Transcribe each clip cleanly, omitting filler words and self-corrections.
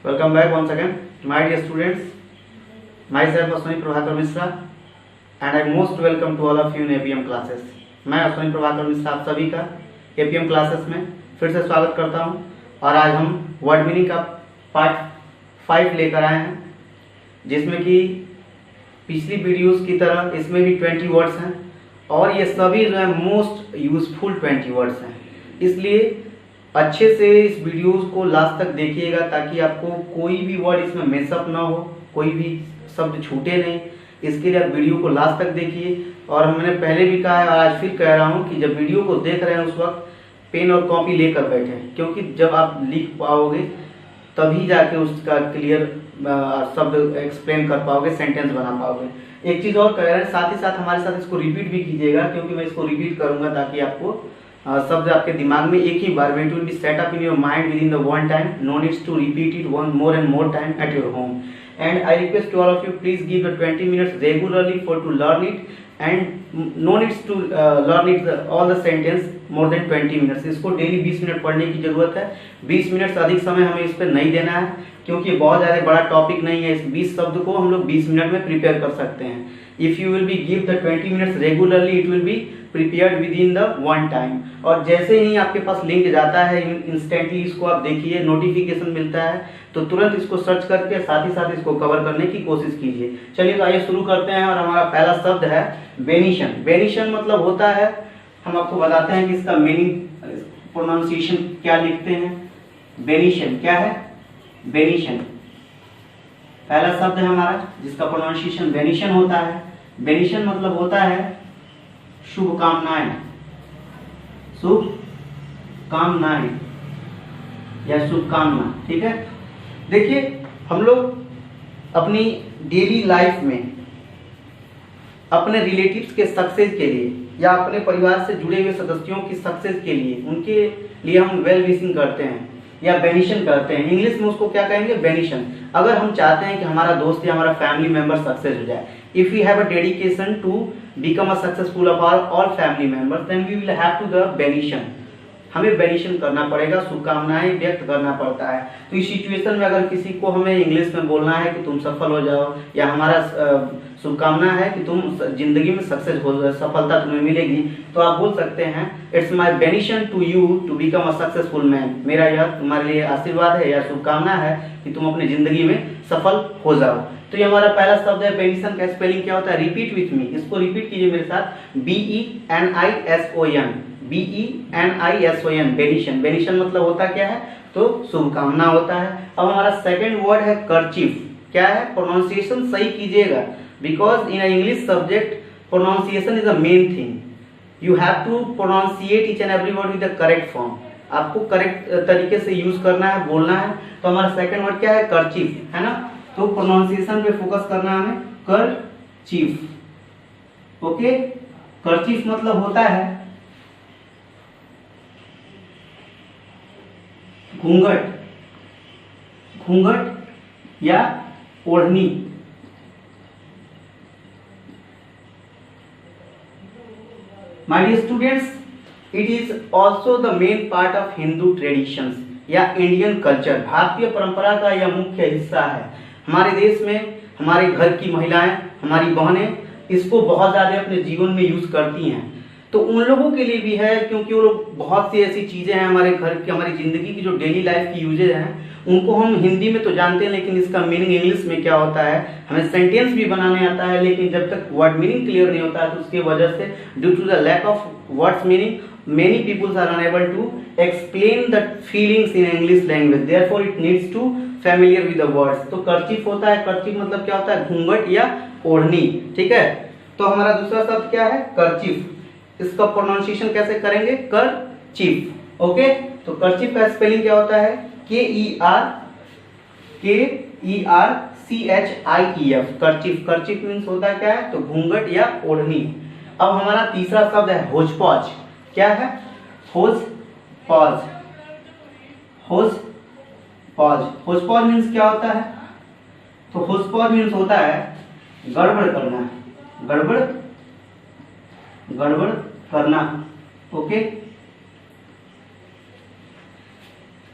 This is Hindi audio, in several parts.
Welcome back once again, my dear students. Myself Ashwini Prabhakar Mishra and I most welcome to all of you in APM classes. मैं अश्विनी प्रभाकर मिश्रा आप सभी का APM क्लासेस में फिर से स्वागत करता हूं और आज हम वर्ड मीनिंग का पार्ट 5 लेकर आए हैं, जिसमें कि पिछली वीडियोस की तरह इसमें भी 20 वर्ड्स हैं और ये सभी जो है मोस्ट यूजफुल 20 वर्ड्स हैं। इसलिए अच्छे से इस वीडियोस को लास्ट तक देखिएगा ताकि आपको कोई भी वर्ड इसमें मेसअप ना हो, कोई भी शब्द छूटे नहीं। इसके लिए आप वीडियो को लास्ट तक देखिए। और मैंने पहले भी कहा है और आज फिर कह रहा हूँ कि जब वीडियो को देख रहे हैं उस वक्त पेन और कॉपी लेकर बैठें, क्योंकि जब आप लिख पाओगे तभी जाके उसका क्लियर शब्द एक्सप्लेन कर पाओगे, सेंटेंस बना पाओगे। एक चीज़ और कह रहे हैं, साथ ही साथ हमारे साथ इसको रिपीट भी कीजिएगा, क्योंकि मैं इसको रिपीट करूंगा ताकि आपको शब्द आपके दिमाग में एक ही बार में, it will be set up in your mind within the one time, no needs to repeat it one more and more time at your home. And I request to all of you, please give the 20 minutes regularly for to learn it, and no needs to learn it all the sentence more than 20 minutes. इसको डेली 20 मिनट पढ़ने की जरूरत है। 20 मिनट से अधिक समय हमें इस पर नहीं देना है, क्योंकि बहुत ज़्यादा बड़ा टॉपिक नहीं है। इस 20 शब्द को हम लोग 20 मिनट में प्रिपेयर कर सकते हैं। If you will be give the 20 minutes regularly, it will be prepared with in the one time. और जैसे ही आपके पास लिंक जाता है, इंस्टेंटली इसको आप देखिए, नोटिफिकेशन मिलता है तो तुरंत इसको सर्च करके साथ ही साथ इसको कवर करने की कोशिश कीजिए। चलिए तो आइए शुरू करते हैं। और हमारा पहला शब्द है बेनिशन। बेनिशन मतलब होता है, हम आपको बताते हैं कि इसका मीनिंग, प्रोनाउंसिएशन क्या लिखते हैं। बेनिशन क्या है? बेनिशन पहला शब्द है हमारा जिसका प्रोनाउंसिएशन बेनिशन होता है। बेनिशन मतलब होता है शुभकामनाएं, शुभकामनाएं या शुभकामना। ठीक है, देखिए हम लोग अपनी डेली लाइफ में अपने रिलेटिव्स के सक्सेस के लिए या अपने परिवार से जुड़े हुए सदस्यों की सक्सेस के लिए, उनके लिए हम वेल विशिंग करते हैं या बेनिशन करते हैं। इंग्लिश में उसको क्या कहेंगे? बेनिशन। अगर हम चाहते हैं कि हमारा दोस्त या हमारा फैमिली मेंबर सक्सेस हो जाए, if we have a dedication to become a successful of our all family members, then we will have to the benison. हमें बेनिशन करना पड़ेगा, शुभकामनाएं व्यक्त करना पड़ता है। तो इस सिचुएशन में अगर किसी को हमें इंग्लिश में बोलना है कि तुम सफल हो जाओ, या हमारा शुभकामना है कि तुम जिंदगी में सक्सेस हो जाओ, सफलता तुम्हें मिलेगी, तो आप बोल सकते हैं it's my benison to you to become a successful man. मेरा यह तुम्हारे लिए आशीर्वाद है या शुभकामना है कि तुम अपनी जिंदगी में सफल हो जाओ। तो ये हमारा पहला शब्द है। बेनिशन का स्पेलिंग क्या होता है? रिपीट विथ मी, इसको रिपीट कीजिए मेरे साथ। BENISON, BENISON, बेनिशन। बेनिशन मतलब होता क्या है? तो शुभकामना होता है। अब हमारा सेकंड वर्ड है कर्चीफ। क्या है? प्रोनाउंसिएशन सही कीजिएगा, because in English subject pronunciation is a main thing. You have to pronunciate each and every word with the correct form. आपको करेक्ट तरीके से यूज करना है, बोलना है। तो हमारा सेकंड वर्ड क्या है? कर्चीफ, है ना। तो प्रोनाउंसिएशन पे फोकस करना है हमें। कर्चीफ, ओके। कर्चीफ मतलब होता है घूंघट, घूंघट या ओढ़नी। My dear students, it is also the main part of Hindu traditions या इंडियन कल्चर। भारतीय परंपरा का यह मुख्य हिस्सा है। हमारे देश में हमारे घर की महिलाएं, हमारी बहनें इसको बहुत ज़्यादा अपने जीवन में यूज करती हैं। तो उन लोगों के लिए भी है, क्योंकि वो लोग बहुत सी ऐसी चीज़ें हैं हमारे घर की, हमारी ज़िंदगी की जो डेली लाइफ की यूजेज हैं, उनको हम हिंदी में तो जानते हैं, लेकिन इसका मीनिंग इंग्लिश में क्या होता है, हमें सेंटेंस भी बनाने आता है, लेकिन जब तक वर्ड मीनिंग क्लियर नहीं होता है तो उसकी वजह से due to the lack of words meaning many people are unable to explain the feelings in English language, therefore it needs to familiar with the words। तो कर्चीफ होता है, कर्चीफ मतलब क्या होता है? घूंघट या ओढ़नी। ठीक है, तो हमारा दूसरा शब्द क्या है? कर्चीफ। इसका प्रोनाउंसिएशन कैसे करेंगे? कर्चीफ, ओके। तो कर्चीफ का स्पेलिंग क्या होता है? KERCHIEF, कर्चीफ। कर्चीफ मीन्स होता है क्या है? तो घूंघट या ओढ़नी। अब हमारा तीसरा शब्द है होज पॉज। क्या है? होज पॉज, होज पॉज। होज पॉज मीन्स क्या होता है? तो होज पॉज मीन्स होता है गड़बड़ करना, गड़बड़, गड़बड़ करना, ओके।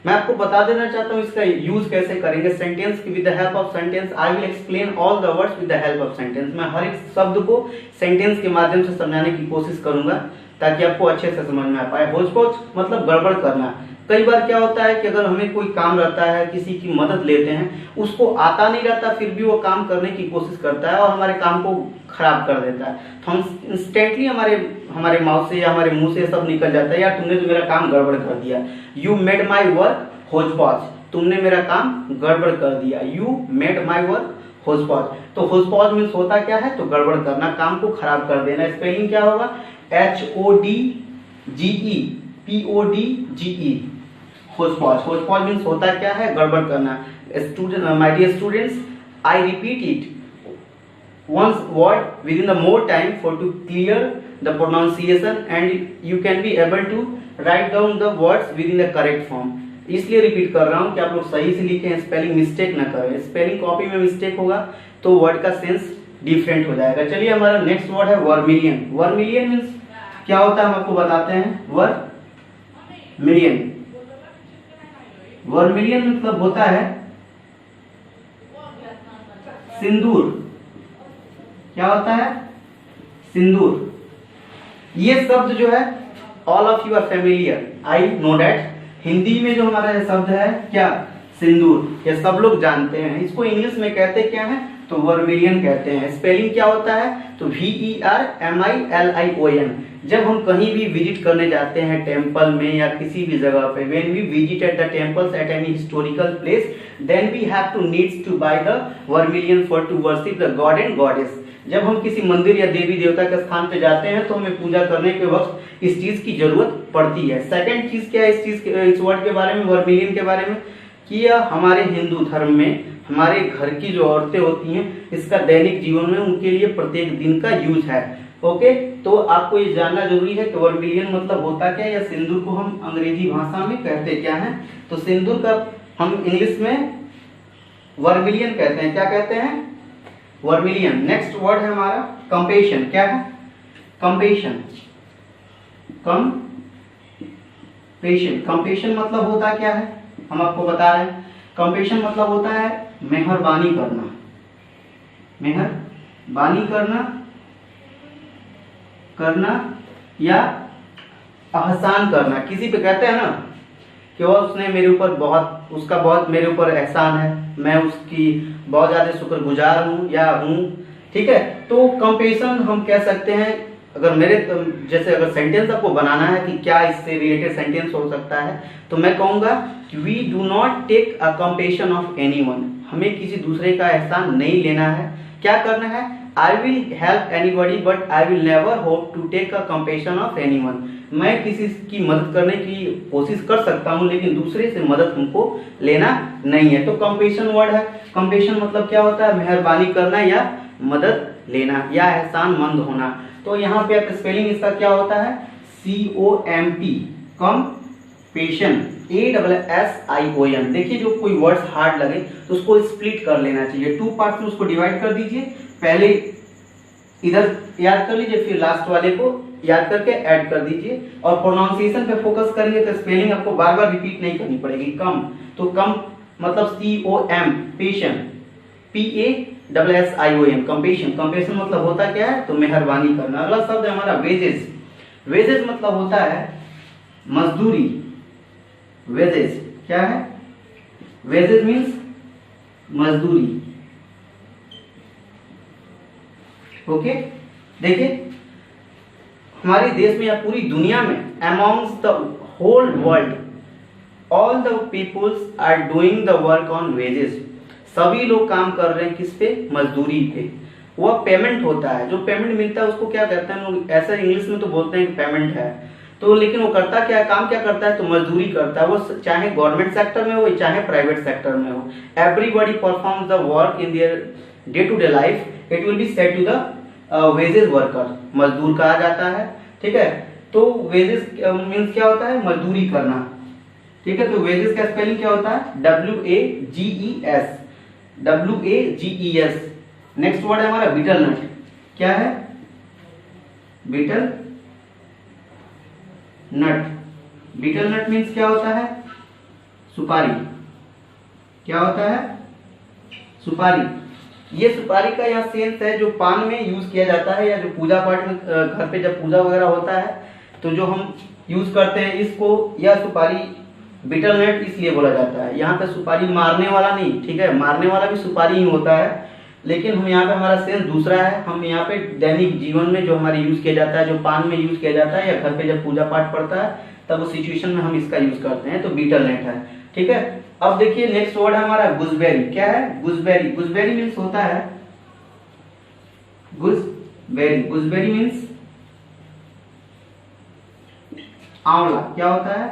मैं आपको बता देना चाहता हूँ इसका यूज कैसे करेंगे। Sentence with the help of sentence, I will explain all the words with the help of sentence. मैं हर एक शब्द को सेंटेंस के माध्यम से समझाने की कोशिश करूंगा ताकि आपको अच्छे से समझ में आ पाए। होच पोच मतलब गड़बड़ करना। कई बार क्या होता है कि अगर हमें कोई काम रहता है, किसी की मदद लेते हैं, उसको आता नहीं रहता, फिर भी वो काम करने की कोशिश करता है और हमारे काम को खराब कर देता है, तो हम इंस्टेंटली हमारे माउथ से या हमारे मुंह से सब निकल जाता है, यार तुमने तो मेरा काम गड़बड़ कर दिया। यू मेड माई वर्क होच पॉच, तुमने मेरा काम गड़बड़ कर दिया। यू मेड माई वर्क होच पॉच। तो होच पॉच मीन्स होता क्या है, तो गड़बड़ करना, काम को खराब कर देना। स्पेलिंग क्या होगा, HODGEPODGE, होच पॉच। होच पॉच मीन्स होता क्या है, गड़बड़ करना। Student, my dear students, I repeat it once word within the more time for to clear the pronunciation and you can be able to write down the words within the correct form। इसलिए रिपीट कर रहा हूँ कि आप लोग सही से लिखें, स्पेलिंग मिस्टेक ना करें। स्पेलिंग कॉपी में मिस्टेक होगा तो वर्ड का सेंस डिफरेंट हो जाएगा। चलिए हमारा नेक्स्ट वर्ड है वर्मिलियन। वर्मिलियन मीन्स क्या होता है हम आपको बताते हैं। वर्मिलियन, वर्मिलियन मतलब होता है सिंदूर। क्या होता है, सिंदूर। ये शब्द जो है all of you are familiar, I know that. Hindi में जो हमारा ये शब्द है क्या, सिंदूर, ये सब लोग जानते हैं। इसको इंग्लिश में कहते क्या है, तो वर्मिलियन कहते हैं। स्पेलिंग क्या होता है, तो VERMILION। जब हम कहीं भी विजिट करने जाते हैं टेम्पल में या किसी भी जगह पे, when we visit at the temples at any historical place, then we have to needs to buy the vermilion for to worship the god and goddess. जब हम किसी मंदिर या देवी देवता के स्थान पे जाते हैं तो हमें पूजा करने के वक्त इस चीज की जरूरत पड़ती है। सेकंड चीज क्या है इस वर्ड के बारे में, वर्मिलियन के बारे में, कि यह हमारे हिंदू धर्म में हमारे घर की जो औरतें होती हैं, इसका दैनिक जीवन में उनके लिए प्रत्येक दिन का यूज है। ओके, तो आपको ये जानना जरूरी है कि वर्मिलियन मतलब होता क्या है, या सिंदूर को हम अंग्रेजी भाषा में कहते क्या है। तो सिंदूर का हम इंग्लिश में वर्मिलियन कहते हैं। क्या कहते हैं, वर्मिलियन। नेक्स्ट वर्ड है हमारा कंपेशन। क्या है, कंपेशन। कंपेशन, कंपेशन मतलब होता क्या है, हम आपको बता रहे हैं। कंपेशन मतलब होता है मेहरबानी करना, मेहरबानी करना या एहसान करना। किसी पे कहते हैं ना कि वो उसने मेरे ऊपर उसका बहुत मेरे ऊपर एहसान है, मैं उसकी बहुत ज्यादा शुक्रगुजार हूँ या हूँ। ठीक है, तो कंपेशन हम कह सकते हैं। अगर जैसे अगर सेंटेंस आपको बनाना है कि क्या इससे रिलेटेड सेंटेंस हो सकता है, तो मैं कहूंगा कि we do not take a compassion of anyone. हमें किसी दूसरे का एहसान नहीं लेना है। क्या करना है, I will help anybody but I will never hope to take a compassion of anyone. मैं किसी की मदद करने की कोशिश कर सकता हूँ लेकिन दूसरे से मदद हमको लेना नहीं है। तो कंपेशन वर्ड है। कंपेशन मतलब क्या होता है, मेहरबानी करना या मदद लेना या एहसानमंद होना। तो यहाँ पे आप स्पेलिंग इसका क्या होता है, COMP, कंपेशन, ASSION। देखिए जो कोई वर्ड्स हार्ड लगे तो उसको स्प्लिट कर लेना चाहिए, 2 पार्ट्स में उसको डिवाइड कर दीजिए। पहले इधर याद कर लीजिए, फिर लास्ट वाले को याद करके ऐड कर दीजिए और प्रोनाउंसिएशन पे फोकस करेंगे तो स्पेलिंग आपको बार बार रिपीट नहीं करनी पड़ेगी। कम, तो कम मतलब COM, पेशन, PASSION, कंपेशन। कंपेशन मतलब होता क्या है, तो मेहरबानी करना। अगला शब्द है हमारा वेजेस। वेजेस मतलब होता है मजदूरी। वेजेस क्या है, वेजेस मीन्स मजदूरी। ओके, देखिए हमारे देश में या पूरी दुनिया में, amongst the whole world, all the peoples are doing the work on wages. सभी लोग काम कर रहे हैं किस पे, मजदूरी पे। वह पेमेंट होता है, जो पेमेंट मिलता है उसको क्या कहते हैं लोग, ऐसा इंग्लिश में तो बोलते हैं कि पेमेंट है। तो लेकिन वो करता क्या है, काम क्या करता है, तो मजदूरी करता है। वो चाहे गवर्नमेंट सेक्टर में हो चाहे प्राइवेट सेक्टर में हो। Everybody performs the work in their day to day life, it will be said to the wages worker, मजदूर कहा जाता है। ठीक है, तो वेजेस मीन्स क्या होता है, मजदूरी करना। ठीक है, तो वेजेस का स्पेलिंग क्या होता है, WAGES। नेक्स्ट वर्ड है हमारा बीटल नट। क्या है, betel nut. Betel nut means क्या होता है, सुपारी। क्या होता है? सुपारी। ये सुपारी का यहाँ सेंस है जो पान में यूज किया जाता है, या जो पूजा पाठ में घर पे जब पूजा वगैरह होता है तो जो हम यूज करते हैं इसको, या सुपारी बीटल नट इसलिए बोला जाता है। यहाँ पे सुपारी मारने वाला नहीं, ठीक है, मारने वाला भी सुपारी ही होता है, लेकिन हम यहाँ पे हमारा सेंस दूसरा है। हम यहाँ पे दैनिक जीवन में जो हमारे यूज किया जाता है, जो पान में यूज किया जाता है, या घर पे जब पूजा पाठ पड़ता है तब उस सिचुएशन में हम इसका यूज करते हैं, तो बीटल नट है, ठीक है। अब देखिए नेक्स्ट वर्ड है हमारा गुजबेरी। क्या है? गुजबेरी। गुजबेरी मीन्स होता है गुजबेरी। गुजबेरी मीन्स आंवला। क्या होता है?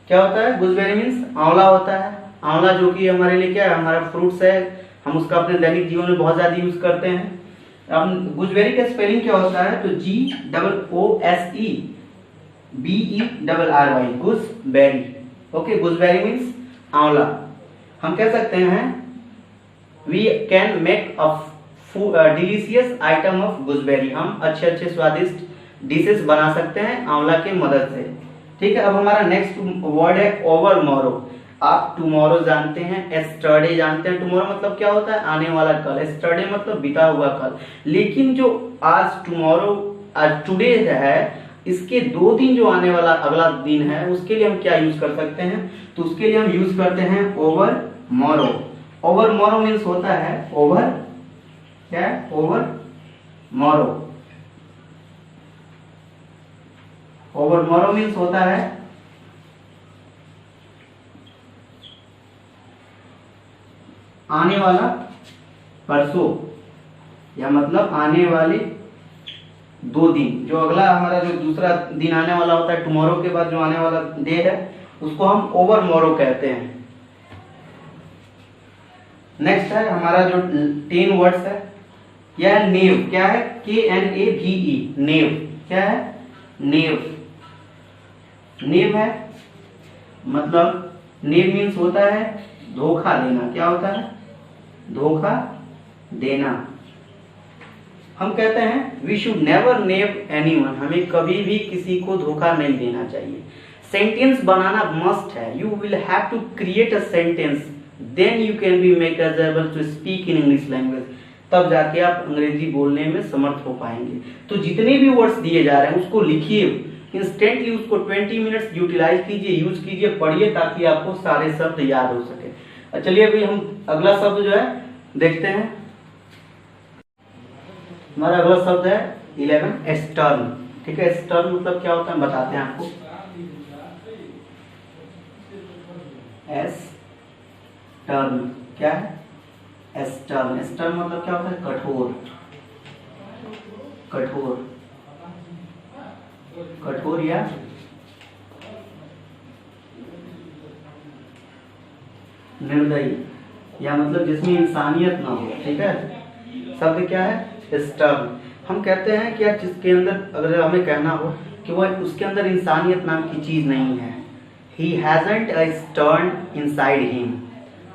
क्या होता है? गुजबेरी मीन्स आंवला होता है। आंवला जो कि हमारे लिए क्या है? हमारा फ्रूट्स है, हम उसका अपने दैनिक जीवन में बहुत ज्यादा यूज करते हैं। अब गुजबेरी का स्पेलिंग क्या होता है? तो GOSEBERRY, gooseberry. Okay, gooseberry means amla. हम कह सकते हैं we can make a delicious item of gooseberry. हम अच्छे अच्छे स्वादिष्ट डिशेस बना सकते हैं आंवला के मदद से, ठीक है। अब हमारा नेक्स्ट वर्ड है ओवरमॉरो। आप टुमारो जानते हैं, एस्टरडे जानते हैं। टुमारो मतलब क्या होता है? आने वाला कल। एस्टरडे मतलब बीता हुआ कल। लेकिन जो आज टुमारो, आज टुडे है, इसके 2 दिन जो आने वाला अगला दिन है, उसके लिए हम क्या यूज कर सकते हैं? तो उसके लिए हम यूज करते हैं ओवरमॉरो। ओवरमॉरो मीन्स होता है ओवर, क्या है? ओवरमॉरो। ओवरमॉरो मीन्स होता है आने वाला परसों, या मतलब आने वाले 2 दिन। जो अगला हमारा जो दूसरा दिन आने वाला होता है, टुमारो के बाद जो आने वाला डे है, उसको हम ओवरमॉरो कहते हैं। नेक्स्ट है हमारा जो 10 वर्ड्स है, यह है नेव। क्या है? KNAVE, नेव। क्या है? नेव। नेव है मतलब, नेव मीन्स होता है धोखा देना। क्या होता है? धोखा देना। हम कहते हैं we should never knave anyone. हमें कभी भी किसी को धोखा नहीं देना चाहिए। सेंटेंस बनाना मस्ट है। You will have to create a sentence, then you can be make able to speak in English language. तब जाके आप अंग्रेजी बोलने में समर्थ हो पाएंगे। तो जितने भी वर्ड्स दिए जा रहे हैं उसको लिखिए, इंस्टेंटली उसको 20 मिनट्स यूटिलाइज कीजिए, यूज कीजिए, पढ़िए, ताकि आपको सारे शब्द याद हो सके। चलिए अभी हम अगला शब्द जो है देखते हैं। हमारा अगला शब्द है 11 स्टर्न, ठीक है। स्टर्न मतलब क्या होता है बताते हैं आपको। स्टर्न क्या है? स्टर्न। स्टर्न मतलब क्या होता है? कठोर। कठोर, कठोर या निर्दयी, या मतलब जिसमें इंसानियत ना हो, ठीक है। शब्द क्या है? स्टर्न। हम कहते हैं कि यार जिसके अंदर, अगर हमें कहना हो कि वो उसके अंदर इंसानियत नाम की चीज नहीं है, he hasn't a stern inside him,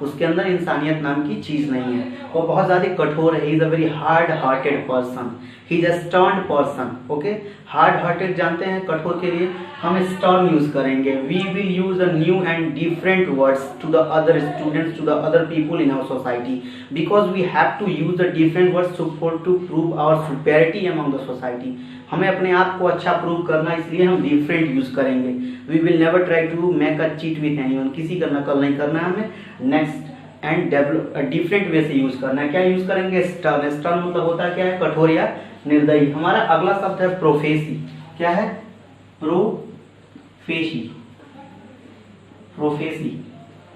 उसके अंदर इंसानियत नाम की चीज नहीं है, वो बहुत ज्यादा कठोर है। He is a very hard hearted person, he is a stern person. Okay, hard hearted जानते हैं कठोर के लिए, हम स्टर्न यूज करेंगे। We will use a new and different words to the other students, to the other people in our society, because we have to use the different words to prove our superiority among the society. हमें अपने आप को अच्छा प्रूव करना, इसलिए हम डिफरेंट यूज करेंगे। We will never try to make a cheat with anyone, किसी का नकल नहीं करना है हमें। Next, and develop different way से यूज करना है। क्या यूज करेंगे? स्टर्न। स्टर्न मतलब होता है क्या है? कठोर या निर्दयी। हमारा अगला शब्द है प्रोफेसी। क्या है? प्रोफेसी। प्रोफेसी,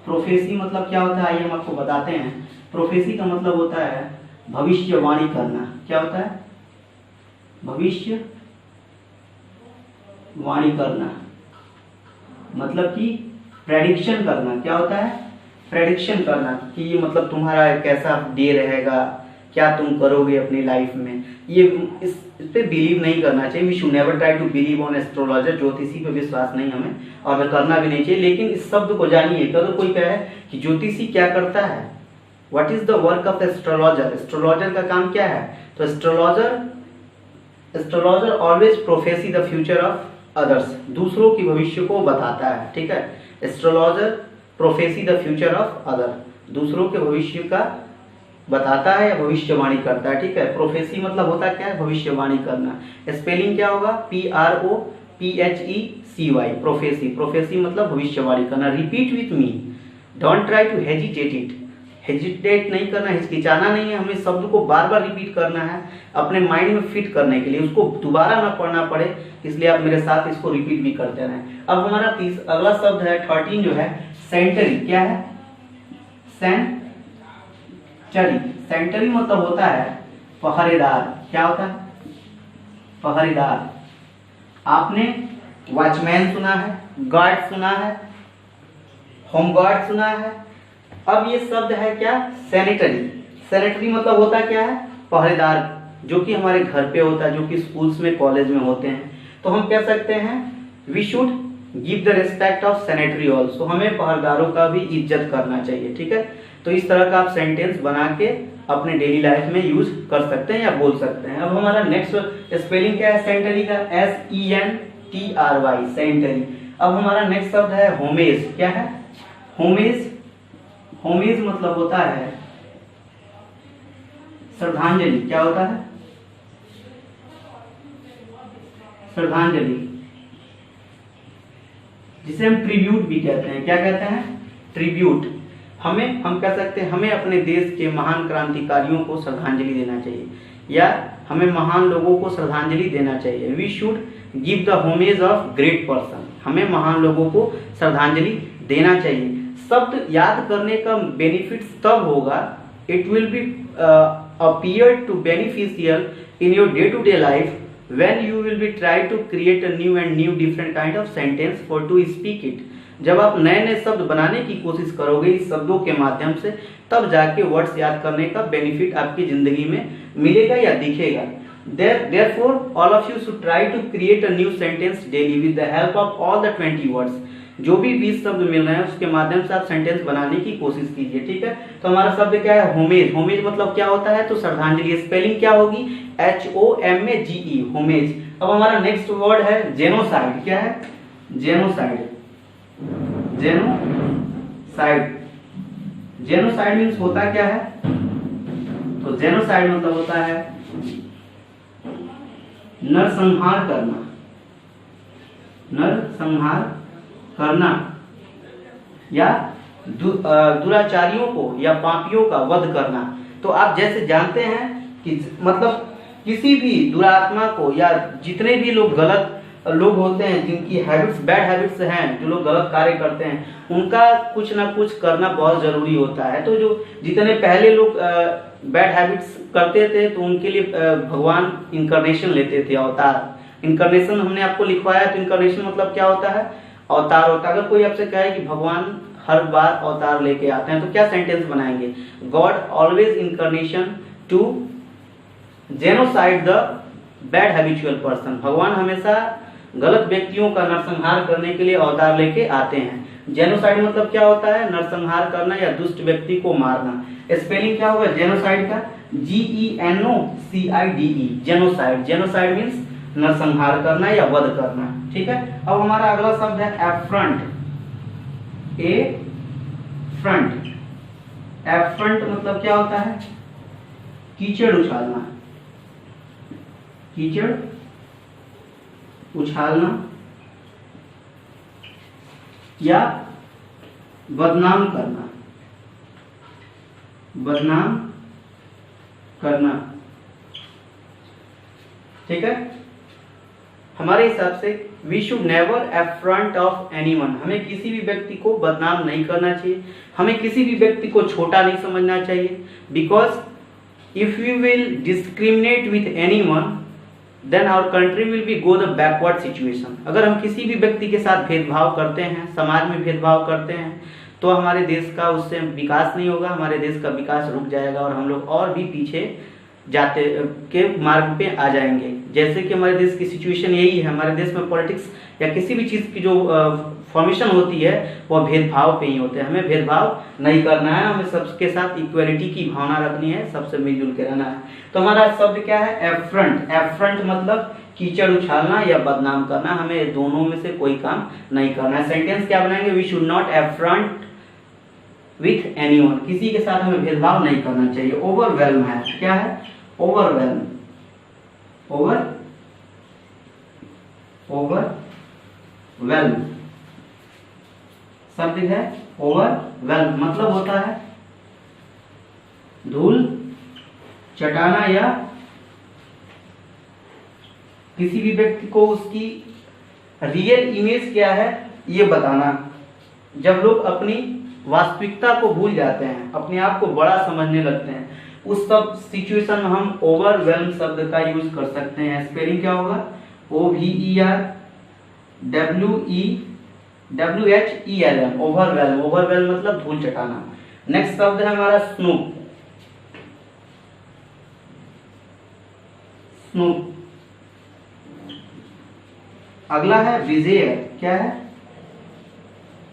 प्रोफेसी मतलब क्या होता है आइए हम आपको बताते हैं। प्रोफेसी का मतलब होता है भविष्यवाणी करना। क्या होता है? भविष्य वाणी करना, मतलब कि प्रेडिक्शन करना। क्या होता है? प्रेडिक्शन करना कि ये मतलब तुम्हारा कैसा डे रहेगा, क्या तुम करोगे अपनी लाइफ में। ये इस पे बिलीव नहीं करना चाहिए। We should never try to believe on astrologer. ज्योतिषी पे विश्वास नहीं हमें, और करना भी नहीं चाहिए। लेकिन इस शब्द को जानिए कि अगर कोई कहे कि ज्योतिषी क्या करता है, what is the work of astrologer, astrologer का काम क्या है, तो astrologer always prophecy the future of others, दूसरों की भविष्य को बताता है, ठीक है। Astrologer prophecy the future of other, दूसरों के भविष्य का बताता है या भविष्यवाणी करता है, ठीक है। प्रोफेसी मतलब होता क्या है, भविष्यवाणी करना। स्पेलिंग क्या होगा, PROPHECY, प्रोफेसी। प्रोफेसी मतलब भविष्यवाणी करना। Repeat with me, don't try to hesitate it, hesitate नहीं करना, हिचकिचाना नहीं है, हमें शब्द को बार बार रिपीट करना है अपने माइंड में फिट करने के लिए, उसको दोबारा ना पढ़ना पड़े, इसलिए आप मेरे साथ इसको रिपीट भी करते रहें। अब हमारा अगला शब्द है 13 जो है सेंटरी। क्या है, सेंचरी। सेंटरी मतलब होता है पहरेदार। क्या होता है, पहरेदार। आपने वॉचमैन सुना है, गार्ड सुना है, होम गार्ड सुना है। अब ये शब्द है क्या, सैनिटरी। सैनिटरी मतलब होता क्या है, पहरेदार, जो कि हमारे घर पे होता है, जो कि स्कूल्स में कॉलेज में होते हैं। तो हम कह सकते हैं we should give the respect of sanitary also, हमें पहरेदारों का भी इज्जत करना चाहिए, ठीक है। तो इस तरह का आप सेंटेंस बना के अपने डेली लाइफ में यूज कर सकते हैं या बोल सकते हैं। अब हमारा नेक्स्ट स्पेलिंग क्या है सेंटरी का, SENTRY, सेंटरी। अब हमारा नेक्स्ट शब्द है होमेज। क्या है, होमेज। होमेज मतलब होता है श्रद्धांजलि। क्या होता है, श्रद्धांजलि, जिसे हम ट्रिब्यूट भी कहते हैं। क्या कहते हैं, ट्रिब्यूट। हम कह सकते हैं हमें अपने देश के महान क्रांतिकारियों को श्रद्धांजलि देना चाहिए, या हमें महान लोगों को श्रद्धांजलि देना चाहिए। We should give the homage of great person, हमें महान लोगों को श्रद्धांजलि देना चाहिए। शब्द याद करने का बेनिफिट तब होगा, it will B appear to beneficial in your day to day life when you will be try to create a new different kind of sentence for to speak it। जब आप नए नए शब्द बनाने की कोशिश करोगे इस शब्दों के माध्यम से, तब जाके वर्ड्स याद करने का बेनिफिट आपकी जिंदगी में मिलेगा या दिखेगा। Therefore all of you should try to create a new sentence daily with the help of all the 20 words। जो भी 20 शब्द मिल रहे हैं उसके माध्यम से आप सेंटेंस बनाने की कोशिश कीजिए, ठीक है। तो हमारा शब्द क्या है, होमेज। होमेज मतलब क्या होता है, तो श्रद्धांजलि। स्पेलिंग क्या होगी, HOMAGE, होमेज। अब हमारा नेक्स्ट वर्ड है जेनोसाइड। क्या है, जेनोसाइड। जेनोसाइड, जेनोसाइड मीन्स होता क्या है, तो जेनोसाइड मतलब होता है नरसंहार करना, नरसंहार करना, या दुराचारियों को या पापियों का वध करना। तो आप जैसे जानते हैं कि मतलब किसी भी दुरात्मा को या जितने भी लोग गलत लोग होते हैं, जिनकी हैबिट्स बैड हैबिट्स हैं, जो लोग गलत कार्य करते हैं, उनका कुछ ना कुछ करना बहुत जरूरी होता है। तो जो जितने पहले लोग बैड हैबिट्स करते थे, तो उनके लिए भगवान इनकारनेशन लेते थे, अवतार। इनकारनेशन हमने आपको लिखवाया, तो इनकारनेशन मतलब क्या होता है, अवतार होता है। अगर कोई आपसे कहे कि भगवान हर बार अवतार लेके आते हैं, तो क्या सेंटेंस बनाएंगे, God always incarnation to genocide the bad habitual person, भगवान हमेशा गलत व्यक्तियों का नरसंहार करने के लिए अवतार लेके आते हैं। जेनोसाइड मतलब क्या होता है, नरसंहार करना या दुष्ट व्यक्ति को मारना। स्पेलिंग क्या होगा जेनोसाइड का, GENOCIDE, जेनोसाइड। जेनोसाइड मीन्स नरसंहार करना या वध करना, ठीक है। अब हमारा अगला शब्द है एफ्रंट। एफ्रंट, एफ्रंट मतलब क्या होता है, कीचड़ उछालना, कीचड़ उछालना या बदनाम करना, बदनाम करना, ठीक है। हमारे हिसाब से we should never affront of anyone, हमें किसी भी व्यक्ति को बदनाम नहीं करना चाहिए, हमें किसी भी व्यक्ति को छोटा नहीं समझना चाहिए। Because if we will discriminate with anyone then our country will be go the backward situation. अगर हम किसी भी व्यक्ति के साथ भेदभाव करते हैं, समाज में भेदभाव करते हैं, तो हमारे देश का उससे विकास नहीं होगा, हमारे देश का विकास रुक जाएगा और हम लोग और भी पीछे जाते के मार्ग पे आ जाएंगे। जैसे कि हमारे देश की सिचुएशन यही है, हमारे देश में पॉलिटिक्स या किसी भी चीज़ की जो फॉर्मेशन होती है वो भेदभाव पे ही होते हैं। हमें भेदभाव नहीं करना है, हमें सबके साथ इक्वलिटी की भावना रखनी है, सबसे मिलजुल के रहना है। तो हमारा शब्द क्या है एफ्रंट। एफ्रंट मतलब कीचड़ उछालना या बदनाम करना, हमें दोनों में से कोई काम नहीं करना है। सेंटेंस क्या बनाएंगे, we should not affront with anyone, किसी के साथ हमें भेदभाव नहीं करना चाहिए। ओवरवेल्म है, क्या है, ओवरवेल्म, ओवरवेल्म शब्द है। ओवरवेल्म मतलब होता है धूल चटाना या किसी भी व्यक्ति को उसकी रियल इमेज क्या है ये बताना। जब लोग अपनी वास्तविकता को भूल जाते हैं, अपने आप को बड़ा समझने लगते हैं, उस सब सिचुएशन में हम ओवरवेल्म शब्द का यूज कर सकते हैं। स्पेलिंग क्या होगा, OVERWHELM, ओवरवेल्म। ओवरवेल्म मतलब धूल चटाना। नेक्स्ट शब्द है हमारा स्नूप। स्नूप। अगला है विजेयर, क्या है,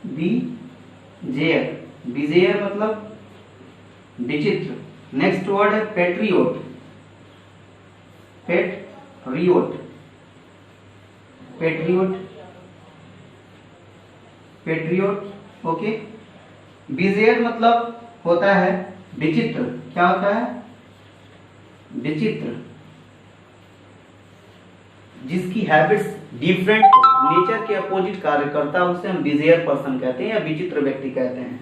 विजेयर। विजेयर मतलब विचित्र। नेक्स्ट वर्ड है patriot. Patriot, patriot, patriot, okay. Bizarre मतलब होता है विचित्र। क्या होता है, विचित्र, जिसकी हैबिट्स डिफरेंट, नेचर के अपोजिट कार्य करता है, उसे हम बिजेयर पर्सन कहते हैं या विचित्र व्यक्ति कहते हैं।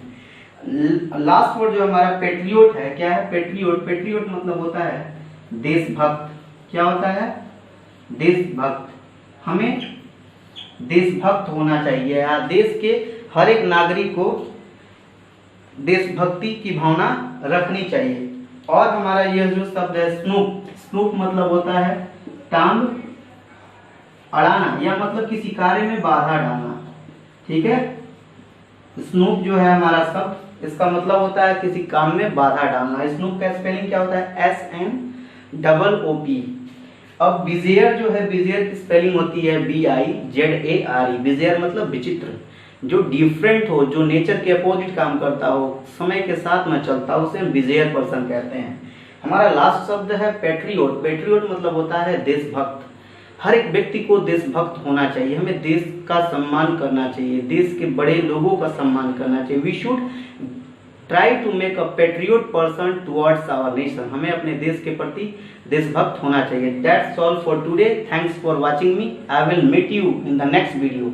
लास्ट वर्ड जो हमारा पेट्रियोट है, क्या है, पेट्रियोट। पेट्रियोट मतलब होता है देशभक्त। क्या होता है, देशभक्त। हमें देशभक्त होना चाहिए या देश के हर एक नागरिक को देशभक्ति की भावना रखनी चाहिए। और हमारा यह जो शब्द है स्नूप, स्नूप मतलब होता है टांग अड़ाना या मतलब किसी कार्य में बाधा डालना, ठीक है। स्नूप जो है हमारा शब्द, इसका मतलब होता है किसी काम में बाधा डालना। स्नूप का स्पेलिंग क्या होता है, SNOOP। अब बिजेयर जो है, बिजेयर की स्पेलिंग होती है BIZARE। बिजेयर मतलब विचित्र, जो डिफरेंट हो, जो नेचर के अपोजिट काम करता हो, समय के साथ में चलता हो, उसे हम बिजेयर पर्सन कहते हैं। हमारा लास्ट शब्द है पेट्रियोट। पेट्रियोट मतलब होता है देशभक्त। हर एक व्यक्ति को देशभक्त होना चाहिए, हमें देश का सम्मान करना चाहिए, देश के बड़े लोगों का सम्मान करना चाहिए। We should try to make a patriot person towards our nation. हमें अपने देश के प्रति देशभक्त होना चाहिए। That's all for today. Thanks for watching me. I will meet you in the next video.